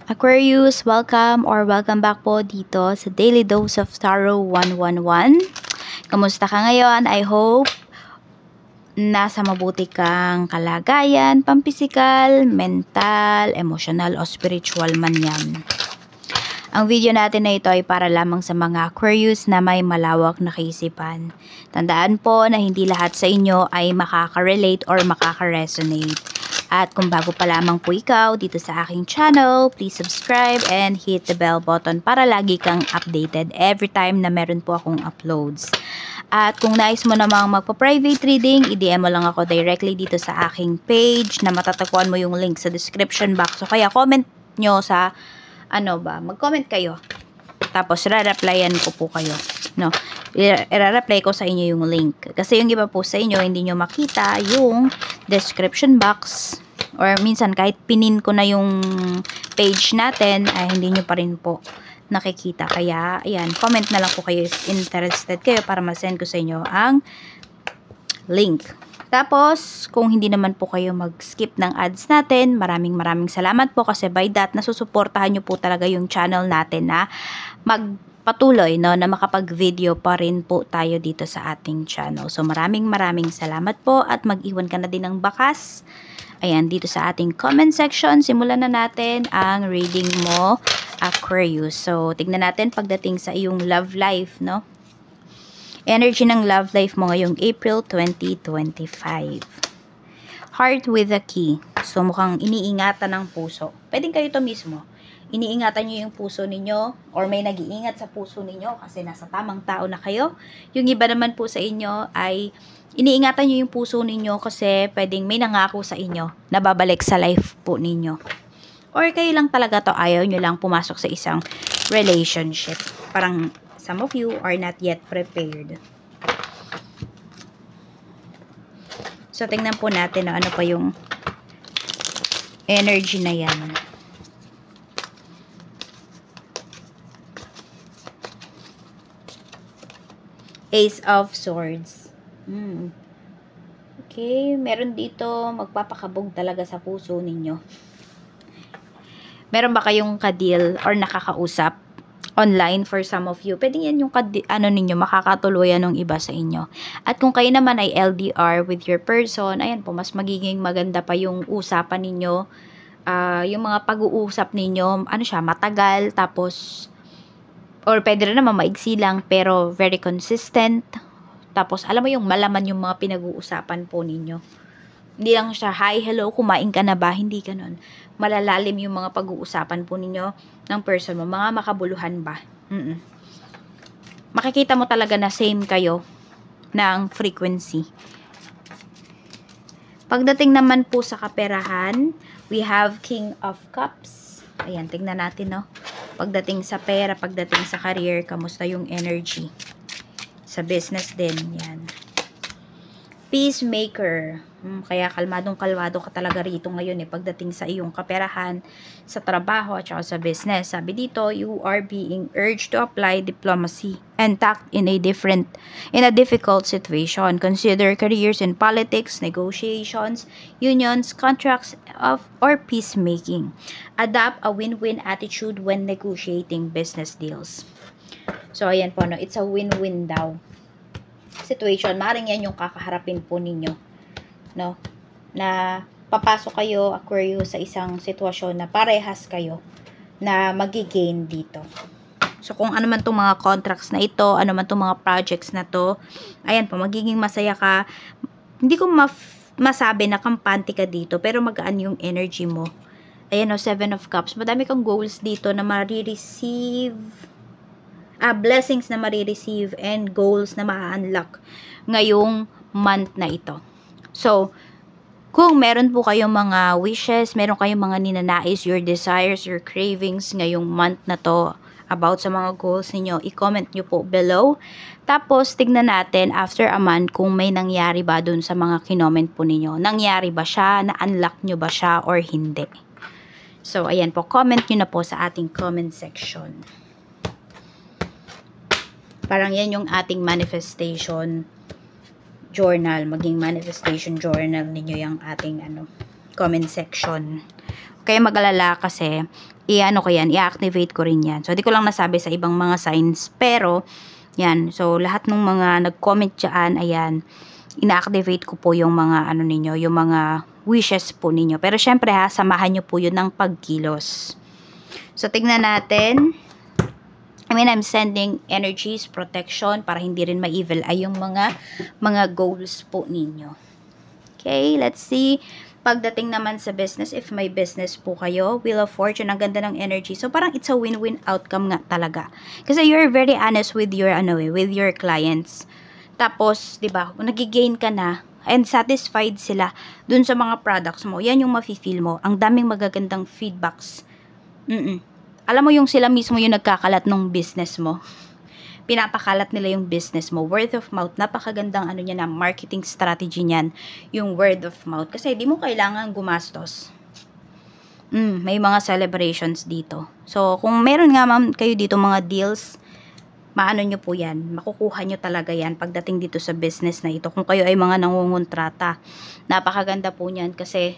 Aquarius, welcome or welcome back po dito sa Daily Dose of Tarot 111. Kamusta ka ngayon? I hope nasa mabuti kang kalagayan, pampisikal, mental, emotional o spiritual man yan. Ang video natin na ito ay para lamang sa mga Aquarius na may malawak na kaisipan. Tandaan po na hindi lahat sa inyo ay makaka-relate or makaka-resonate. At kung bago pa lamang po ikaw dito sa aking channel, please subscribe and hit the bell button para lagi kang updated every time na meron po akong uploads. At kung nais mo namang magpa-private reading, i-DM mo lang ako directly dito sa aking page na matatagpuan mo yung link sa description box. So kaya comment nyo sa mag-comment kayo. Tapos re-replyan ko po kayo. No, i-reply ko sa inyo yung link. Kasi yung iba po sa inyo, hindi nyo makita yung description box. Or minsan kahit pinin ko na yung page natin, ay hindi nyo pa rin po nakikita. Kaya, ayan, comment na lang po kayo if interested kayo para ma-send ko sa inyo ang link. Tapos, kung hindi naman po kayo mag-skip ng ads natin, maraming salamat po kasi by that, nasusuportahan nyo po talaga yung channel natin na magpatuloy, no, na makapag-video pa rin po tayo dito sa ating channel. So, maraming salamat po at mag-iwan ka na din ng bakas. Ayan, dito sa ating comment section, simulan na natin ang reading mo, Aquarius. So, tignan natin pagdating sa iyong love life, no? Energy ng love life mo ngayong April 2025. Heart with a key. So, mukhang iniingatan ng puso. Pwedeng kayo to mismo. Iniingatan nyo yung puso ninyo or may nag-iingat sa puso ninyo kasi nasa tamang tao na kayo. Yung iba naman po sa inyo ay iniingatan nyo yung puso ninyo kasi pwedeng may nangako sa inyo na babalik sa life po ninyo. Or kayo lang talaga to, ayaw nyo lang pumasok sa isang relationship. Parang some of you are not yet prepared. So, tingnan po natin ano pa yung energy na yan. Ace of Swords. Okay, meron dito magpapakabog talaga sa puso ninyo. Meron ba kayong ka-deal or nakakausap online for some of you? Pwede yan yung ninyo, makakatuluyan ng iba sa inyo. At kung kayo naman ay LDR with your person, ayan po, mas magiging maganda pa yung usapan ninyo. Yung mga pag-uusap ninyo, matagal, tapos or pwede rin naman maigsi lang pero very consistent. Tapos alam mo yung malaman yung mga pinag-uusapan po ninyo. Hindi lang siya, hi, hello, kumain ka na ba? Hindi ganun. Malalalim yung mga pag-uusapan po ninyo ng person mo. Mga makabuluhan ba? Makikita mo talaga na same kayo ng frequency. Pagdating naman po sa kaperahan, we have King of Cups. Ayan, tingnan natin, no? Pagdating sa pera, pagdating sa career, kamusta yung energy? Sa business din, yan. Peacemaker. Kaya kalmadong-kalmado ka talaga rito ngayon pagdating sa iyong kaperahan, sa trabaho at saka sa business. Sabi dito, you are being urged to apply diplomacy and tact in a difficult situation. Consider careers in politics, negotiations, unions, contracts or peacemaking. Adapt a win-win attitude when negotiating business deals. So, ayan po, no? It's a win-win daw situation. Maring yan yung kakaharapin po ninyo, no? Na papasok kayo, Aquarius, sa isang sitwasyon na parehas kayo na magigain dito. So, kung ano man itong mga contracts na ito, ano man itong mga projects na to, ayan po, magiging masaya ka. Hindi ko masabi na kampante ka dito, pero magaan yung energy mo. Ayan o, Seven of Cups. Madami kang goals dito na marireceive, blessings na marireceive and goals na ma-unlock ngayong month na ito. So, kung meron po kayong mga wishes, meron kayong mga ninanais, your desires, your cravings ngayong month na to about sa mga goals ninyo, i-comment nyo po below. Tapos, tignan natin after a month kung may nangyari ba dun sa mga kinoment po ninyo. Nangyari ba siya? Na-unlock nyo ba siya or hindi? So, ayan po. Comment nyo na po sa ating comment section. Parang yan yung ating manifestation journal. Maging manifestation journal ninyo yung ating comment section. Kaya mag-alala kasi i-ano ko yan, i-activate ko rin yan. So, di ko lang nasabi sa ibang mga signs. Pero, yan. So, lahat ng mga nag-comment dyan, ayan, ina-activate ko po yung mga, ano ninyo, yung mga wishes po ninyo. Pero, syempre ha, samahan nyo po yun ng pagkilos. So, tignan natin. I'm sending energies, protection, para hindi rin ma-evil ay yung mga goals po ninyo. Okay, let's see. Pagdating naman sa business, if may business po kayo, Wheel of Fortune, ang ganda ng energy. So, parang it's a win-win outcome nga talaga. Kasi you're very honest with your, with your clients. Tapos, di ba, nagigain ka na, and satisfied sila dun sa mga products mo. Yan yung mafe-feel mo. Ang daming magagandang feedbacks. Alam mo yung sila mismo yung nagkakalat ng business mo. Pinapakalat nila yung business mo. Word of mouth, napakagandang ano niya na marketing strategy niyan, yung word of mouth. Kasi di mo kailangan gumastos. May mga celebrations dito. So, kung meron nga ma'am kayo dito mga deals, maano nyo po yan. Makukuha nyo talaga yan pagdating dito sa business na ito. Kung kayo ay mga nangungontrata, napakaganda po niyan kasi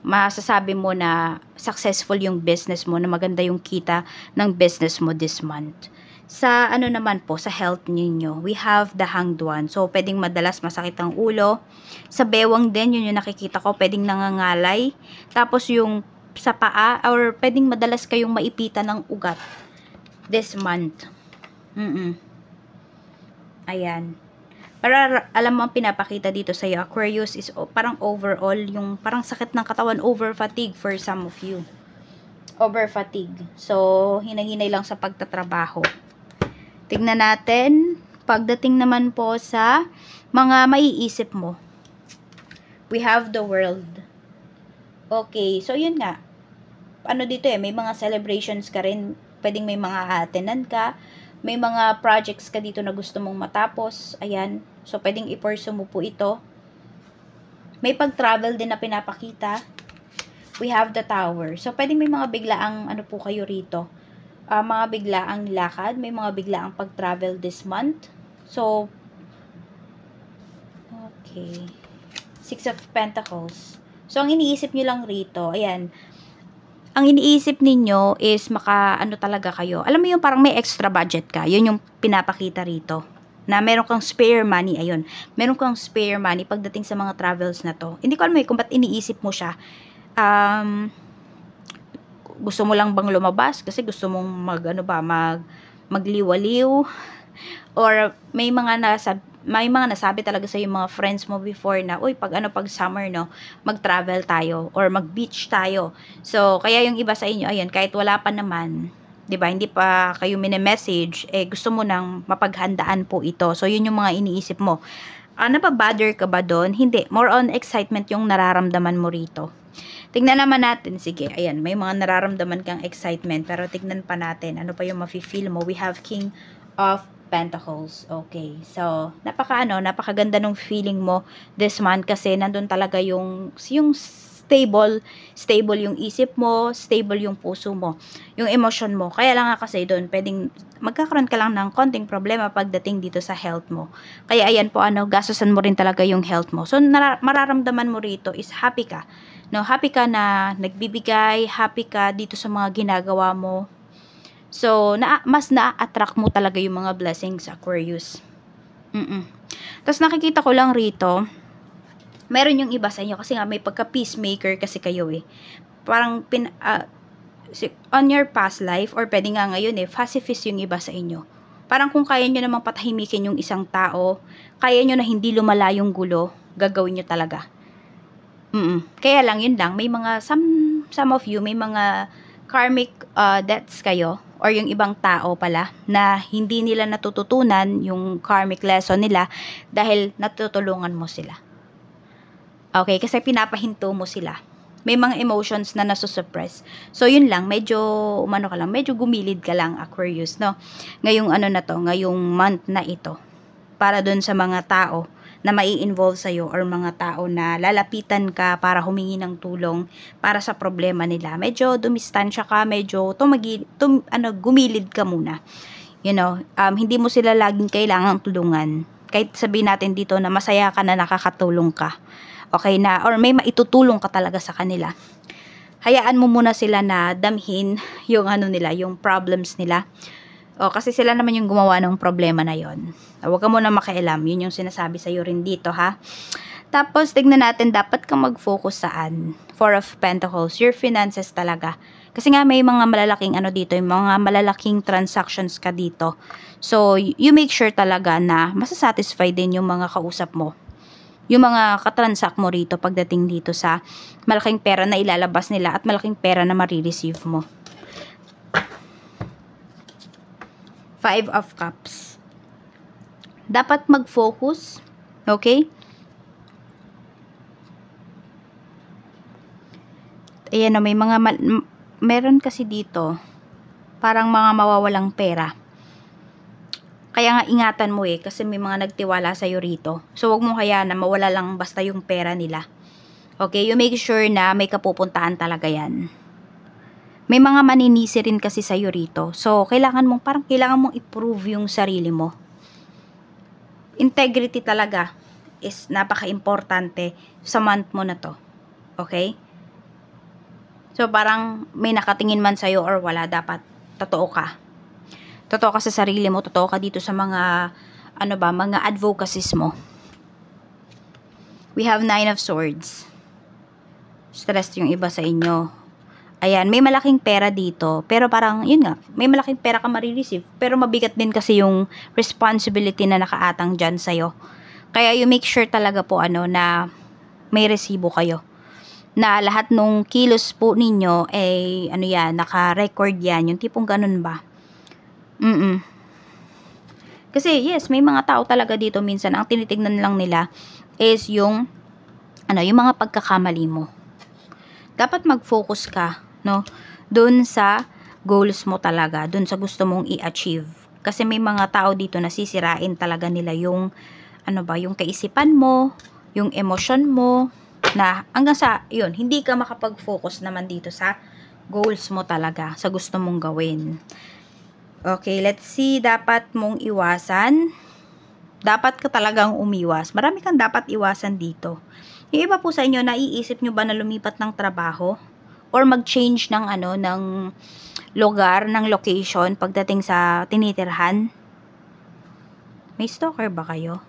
masasabi mo na successful yung business mo, na maganda yung kita ng business mo this month. Sa ano naman po, sa health ninyo, we have the Hanged One. So, pwedeng madalas masakit ang ulo. Sa bewang din, yun yung nakikita ko, pwedeng nangangalay. Tapos yung sa paa, or pwedeng madalas kayong maipitan ng ugat this month. Ayan. Para alam mo ang pinapakita dito sa iyo, Aquarius, is parang overall, yung parang sakit ng katawan, over fatigue for some of you. Over fatigue. So, hinay-hinay lang sa pagtatrabaho. Tignan natin, pagdating naman po sa mga maiisip mo. We have the World. Okay, so yun nga. Ano dito may mga celebrations ka rin. Pwedeng may mga attenan ka. May mga projects ka dito na gusto mong matapos. Ayan. So, pwedeng i-pursue mo po ito. May pag-travel din na pinapakita. We have the Tower. So, pwedeng may mga biglaang ano po kayo rito. Mga biglaang lakad, may mga biglaang pag-travel this month. So, okay. Six of Pentacles. So, ang iniisip nyo lang rito, ayan, ang iniisip ninyo is ano talaga kayo. Alam mo yung parang may extra budget ka. Yun yung pinapakita rito. Na meron kang spare money, ayun. Meron kang spare money pagdating sa mga travels na to. Hindi ko alam kung ba't iniisip mo siya. Gusto mo lang bang lumabas kasi gusto mong magliwaliw, or may mga nasabi talaga sa yung mga friends mo before na uy, pag summer no, mag-travel tayo or mag-beach tayo. So kaya yung iba sa inyo, ayun, kahit wala pa naman, 'di ba, hindi pa kayo mini-message, gusto mo nang mapaghandaan po ito. So yun yung mga iniisip mo. Napabother ka ba doon? Hindi, more on excitement yung nararamdaman mo rito. Tignan naman natin, sige, ayan, may mga nararamdaman kang excitement, pero tignan pa natin, ano pa yung mafe-feel mo. We have King of Pentacles. Okay, so, napakaganda nung feeling mo this month kasi nandun talaga yung stable yung isip mo, stable yung puso mo, yung emotion mo. Kaya lang nga kasi doon, pwedeng magkakaroon ka lang ng konting problema pagdating dito sa health mo. Kaya ayan po, gastusan mo rin talaga yung health mo. So, mararamdaman mo rito is happy ka. No, happy ka na nagbibigay, happy ka dito sa mga ginagawa mo. So, mas na-attract mo talaga yung mga blessings, Aquarius. Tapos nakikita ko lang rito, meron yung iba sa inyo, kasi nga may pagka-peacemaker kasi kayo Parang, on your past life, or pwede nga ngayon pacifist yung iba sa inyo. Parang kung kaya nyo namang patahimikin yung isang tao, kaya nyo na hindi lumala yung gulo, gagawin nyo talaga. Kaya lang, yun lang, may mga, some of you, may mga karmic debts kayo, or yung ibang tao pala, na hindi nila natututunan yung karmic lesson nila, dahil natutulungan mo sila. Okay, kasi pinapahinto mo sila. May mga emotions na nasusuppress. So, yun lang, medyo gumilid ka lang, Aquarius, no? Ngayong ngayong month na ito, para dun sa mga tao na mai-involve sa'yo, or mga tao na lalapitan ka para humingi ng tulong para sa problema nila. Medyo dumistansya ka, medyo gumilid ka muna. You know, hindi mo sila laging kailangang tulungan. Kahit sabihin natin dito na masaya ka na nakakatulong ka. Okay na, or may maitutulong ka talaga sa kanila. hayaan mo muna sila na damhin yung ano nila, yung problems nila. O, kasi sila naman yung gumawa ng problema na yon. Huwag ka muna makialam. Yun yung sinasabi sa'yo rin dito, ha? Tapos, tignan natin, dapat kang mag-focus saan? Four of Pentacles, your finances talaga. Kasi nga, may mga malalaking ano dito, yung mga malalaking transactions ka dito. So, you make sure talaga na masasatisfy din yung mga kausap mo. Yung mga katransact mo rito pagdating dito sa malaking pera na ilalabas nila at malaking pera na marireceive mo. Five of Cups. Dapat mag-focus, okay? Ayan na, may mga meron kasi dito parang mga mawawalang pera. Kaya nga ingatan mo kasi may mga nagtiwala sa'yo rito. So, wag mo kaya na mawala lang basta yung pera nila. Okay, you make sure na may kapupuntahan talaga yan. May mga maninisi rin kasi sa'yo rito. So, kailangan mong i-prove yung sarili mo. Integrity talaga is napaka-importante sa month mo na to. Okay? So, parang may nakatingin man sa'yo or wala, dapat totoo ka. Totoo ka sa sarili mo, totoo ka dito sa mga, mga advocacies mo. We have 9 of Swords. Stress yung iba sa inyo. Ayan, may malaking pera dito. Pero parang, yun nga, may malaking pera ka marireceive. Pero mabigat din kasi yung responsibility na nakaatang dyan sa'yo. Kaya you make sure talaga po na may resibo kayo. Na lahat nung kilos po ninyo naka-record yan. Yung tipong ganun ba? Kasi yes, may mga tao talaga dito minsan ang tinitignan lang nila is yung mga pagkakamali mo. Dapat mag-focus ka, no? Doon sa goals mo talaga, doon sa gusto mong i-achieve. Kasi may mga tao dito na sisirain talaga nila yung yung kaisipan mo, yung emosyon mo, na hanggang sa hindi ka makapag-focus naman dito sa goals mo talaga, sa gusto mong gawin. Okay, let's see, dapat mong iwasan. Dapat ka talagang umiwas. Marami kang dapat iwasan dito. Yung iba po sa inyo, naiisip nyo ba na lumipat ng trabaho? Or mag-change ng lugar, ng location pagdating sa tinitirhan? May stalker ba kayo?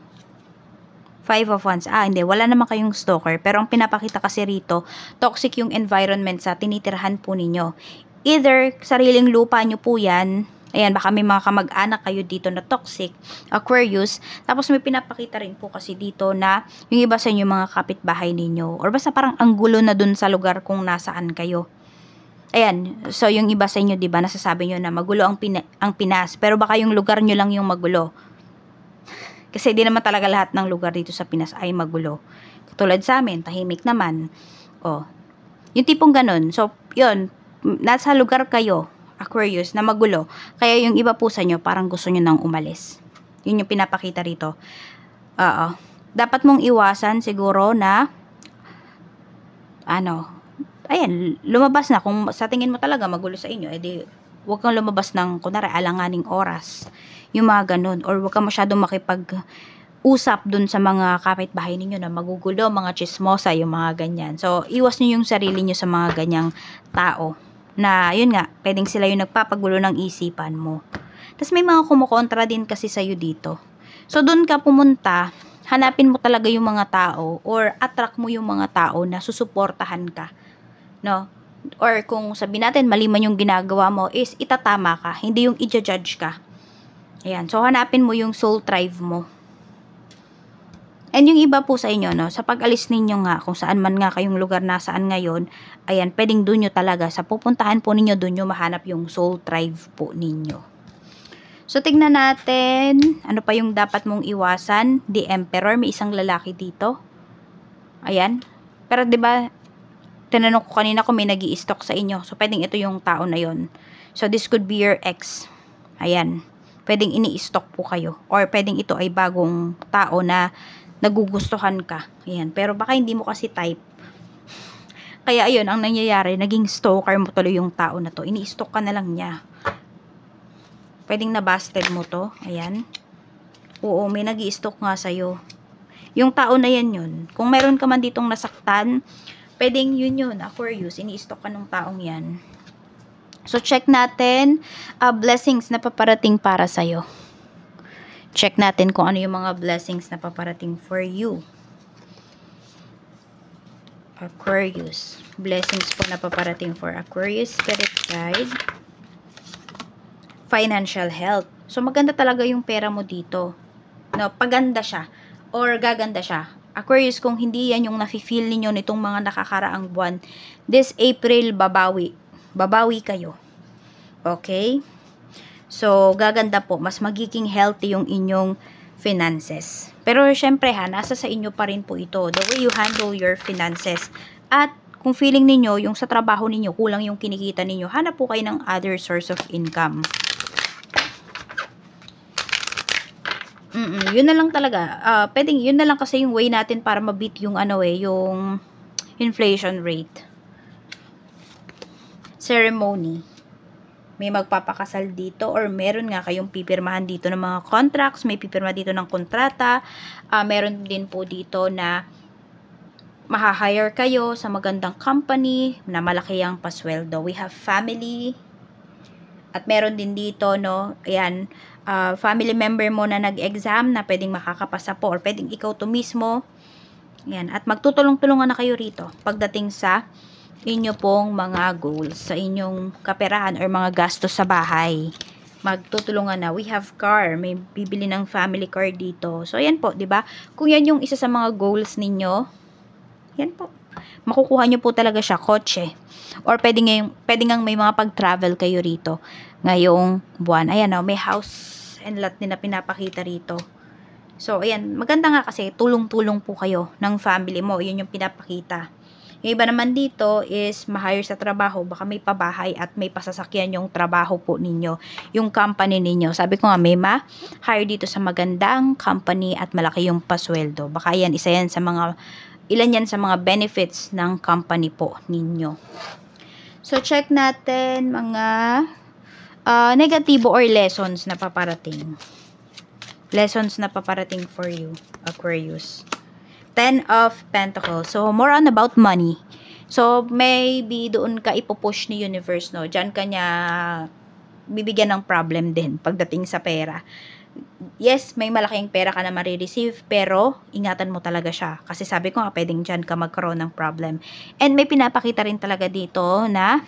5 of Wands. Hindi. Wala naman kayong stalker. Pero ang pinapakita kasi rito, toxic yung environment sa tinitirhan po ninyo. Either sariling lupa nyo po yan. Ayan, baka may mga kamag-anak kayo dito na toxic. Aquarius. Tapos may pinapakita rin po kasi dito na yung iba sa inyo mga kapitbahay ninyo. Or basta parang ang gulo na dun sa lugar kung nasaan kayo. Ayan. So yung iba sa inyo, diba, nasasabi nyo na magulo ang Pinas. Pero baka yung lugar nyo lang yung magulo. Kasi di naman talaga lahat ng lugar dito sa Pinas ay magulo. Katulad sa amin, tahimik naman. Yung tipong ganun. So, yun, nasa lugar kayo, Aquarius, na magulo. Kaya yung iba po sa inyo, parang gusto nyo nang umalis. Yun yung pinapakita rito. Dapat mong iwasan siguro na, ayan, lumabas na. Kung sa tingin mo talaga magulo sa inyo, edi, huwag kang lumabas ng, kunwari, alanganing oras. Yung mga ganun. Or huwag kang masyadong makipag-usap dun sa mga kapitbahay ninyo na magugulo, mga chismosa, yung mga ganyan. So, iwas nyo yung sarili nyo sa mga ganyang tao. Na, yun nga, pwedeng sila yung nagpapagulo ng isipan mo. Tapos may mga kumukontra din kasi sa'yo dito. So, dun ka pumunta, hanapin mo talaga yung mga tao or attract mo yung mga tao na susuportahan ka. No? Or kung sabihin natin, mali man yung ginagawa mo, is itatama ka, hindi yung i-judge ka. Ayan, so hanapin mo yung soul tribe mo. And yung iba po sa inyo, no, sa pag-alis ninyo nga, kung saan man nga kayong lugar nasaan ngayon, ayan, pwedeng doon nyo talaga, sa pupuntahan po ninyo, doon nyo mahanap yung soul tribe po ninyo. So, tignan natin, ano pa yung dapat mong iwasan? The Emperor, may isang lalaki dito. Ayan. Pero, diba, tinanong ko kanina kung may nag-i-stalk sa inyo. So, pwedeng ito yung tao na yon. So, this could be your ex. Ayan. Pwedeng ini-stalk po kayo. Or pwedeng ito ay bagong tao na nagugustuhan ka. Ayan. Pero baka hindi mo kasi type. Kaya ayun, ang nangyayari, naging stalker mo tuloy yung tao na to. Ini-stalk ka na lang niya. Pwedeng nabasted mo to. Ayan. Oo, may nag-i-stalk nga sa'yo. Yung tao na yan yun. Kung meron ka man ditong nasaktan, Pwedeng yun, Aquarius, ini-stock ka ng taong yan. So, check natin, blessings na paparating para sa'yo. Check natin kung ano yung mga blessings na paparating for you. Aquarius. Blessings po na paparating for Aquarius spirit guide. Financial health. So, maganda talaga yung pera mo dito. No, paganda siya. Or gaganda siya. Aquarius, kung hindi yan yung nafe-feel ninyo nitong mga nakakaraang buwan, this April, babawi. Babawi kayo. Okay? So, gaganda po. Mas magiging healthy yung inyong finances. Pero, syempre nasa sa inyo pa rin po ito. The way you handle your finances. At, kung feeling ninyo, yung sa trabaho ninyo, kulang yung kinikita ninyo, hanap po kayo ng other source of income. Yun na lang talaga. Pwedeng, yun na lang kasi yung way natin para ma-beat yung yung inflation rate. Ceremony. May magpapakasal dito or meron nga kayong pipirmahan dito ng mga contracts, may pipirma dito ng kontrata, meron din po dito na maha-hire kayo sa magandang company na malaki ang pasweldo. We have family at meron din dito, ayan, family member mo na nag-exam na pwedeng makakapasa po or pwedeng ikaw to mismo. Ayan, at magtutulong-tulungan na kayo rito pagdating sa inyo pong mga goals, sa inyong kaperahan or mga gastos sa bahay. Magtutulungan na. We have car. May bibili ng family car dito. So, ayan po, diba? Kung yan yung isa sa mga goals ninyo, yan po. Makukuha nyo po talaga siya, kotse. Or pwede nga may mga pag-travel kayo rito ngayong buwan. Ayan may house and lot din na pinapakita rito. So, ayan. Maganda nga kasi tulong-tulong po kayo ng family mo. Yun yung pinapakita. Yung iba naman dito is ma-hire sa trabaho, baka may pabahay at may pasasakyan yung trabaho po ninyo, yung company ninyo. Sabi ko nga, may ma-hire dito sa magandang company at malaki yung pasweldo. Baka yan, ilan yan sa mga benefits ng company po ninyo. So, check natin mga negatibo or lessons na paparating. Lessons na paparating for you, Aquarius. 10 of Pentacles. So, more on about money. So, maybe doon ka ipupush ni universe, Diyan ka niya bibigyan ng problem din pagdating sa pera. Yes, may malaking pera ka na marireceive, pero ingatan mo talaga siya. Kasi sabi ko nga, pwedeng dyan ka magkaroon ng problem. And may pinapakita rin talaga dito na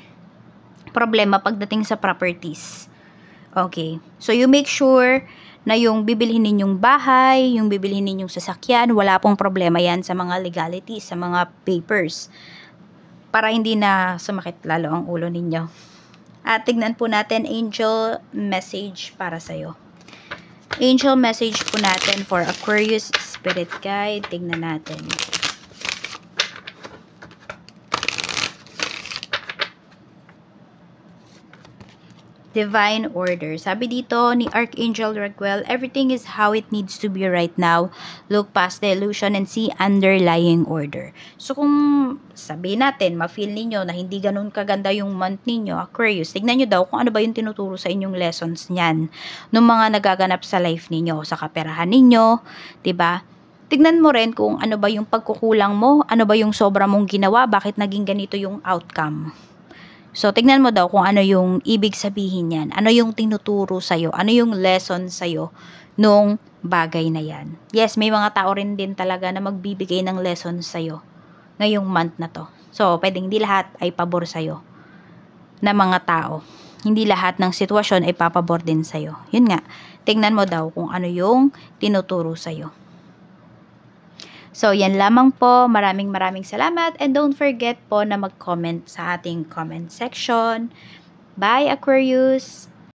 problema pagdating sa properties. Okay. So, you make sure na yung bibilhin ninyong bahay, yung bibilhin ninyong sasakyan, wala pong problema yan sa mga legalities, sa mga papers. Para hindi na sumakit lalo ang ulo ninyo. At tignan po natin, angel message para sa'yo. Angel message po natin for Aquarius Spirit Guide. Tignan natin. Divine order. Sabi dito ni Archangel Raguel, everything is how it needs to be right now. Look past the illusion and see underlying order. So kung sabihin natin, ma-feel ninyo na hindi ganun kaganda yung month ninyo, Aquarius, tignan nyo daw kung ano ba yung tinuturo sa inyong lessons niyan. Nung mga nagaganap sa life ninyo, sa kaperahan ninyo, 'di ba? Tignan mo rin kung ano ba yung pagkukulang mo, ano ba yung sobra mong ginawa, bakit naging ganito yung outcome. So, tignan mo daw kung ano yung ibig sabihin yan. Ano yung tinuturo sa'yo. Ano yung lesson sa'yo nung bagay na yan. Yes, may mga tao rin din talaga na magbibigay ng lesson sa'yo ngayong month na to. So, pwedeng hindi lahat ay pabor sa'yo na mga tao. Hindi lahat ng sitwasyon ay papabor din sa'yo. Yun nga, tignan mo daw kung ano yung tinuturo sa'yo. So, yan lamang po. Maraming salamat. And don't forget po na mag-comment sa ating comment section. Bye, Aquarius!